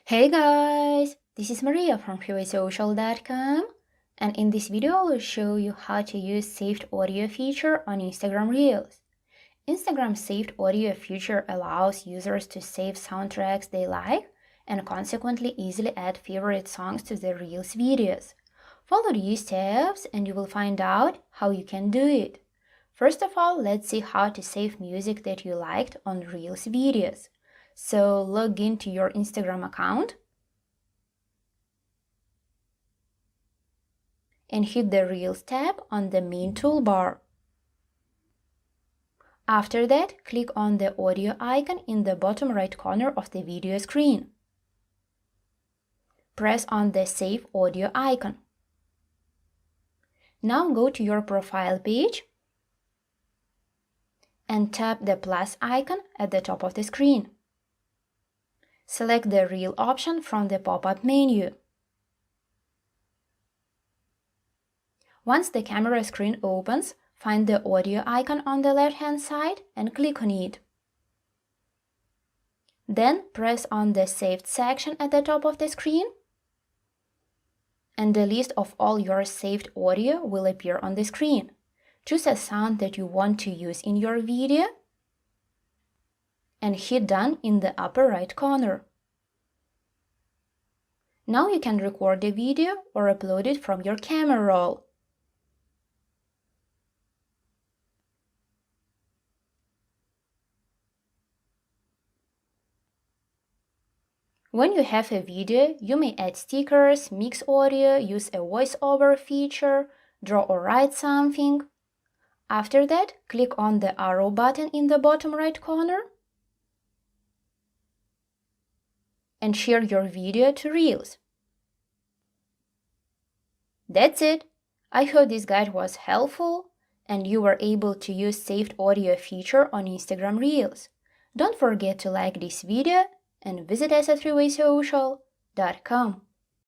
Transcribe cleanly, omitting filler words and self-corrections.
Hey guys, this is Maria from freewaysocial.com, and in this video I will show you how to use saved audio feature on Instagram Reels. Instagram's saved audio feature allows users to save soundtracks they like and consequently easily add favorite songs to their Reels videos. Follow these steps and you will find out how you can do it. First of all, let's see how to save music that you liked on Reels videos. So log into your Instagram account and hit the Reels tab on the main toolbar. After that, click on the audio icon in the bottom right corner of the video screen. Press on the Save Audio icon. Now go to your profile page and tap the plus icon at the top of the screen. Select the Reel option from the pop-up menu. Once the camera screen opens, find the audio icon on the left-hand side and click on it. Then press on the Saved section at the top of the screen, and the list of all your saved audio will appear on the screen. Choose a sound that you want to use in your video and hit Done in the upper right corner. Now you can record the video or upload it from your camera roll. When you have a video, you may add stickers, mix audio, use a voiceover feature, draw or write something. After that, click on the arrow button in the bottom right corner and share your video to Reels. That's it! I hope this guide was helpful and you were able to use saved audio feature on Instagram Reels. Don't forget to like this video and visit us at freewaysocial.com.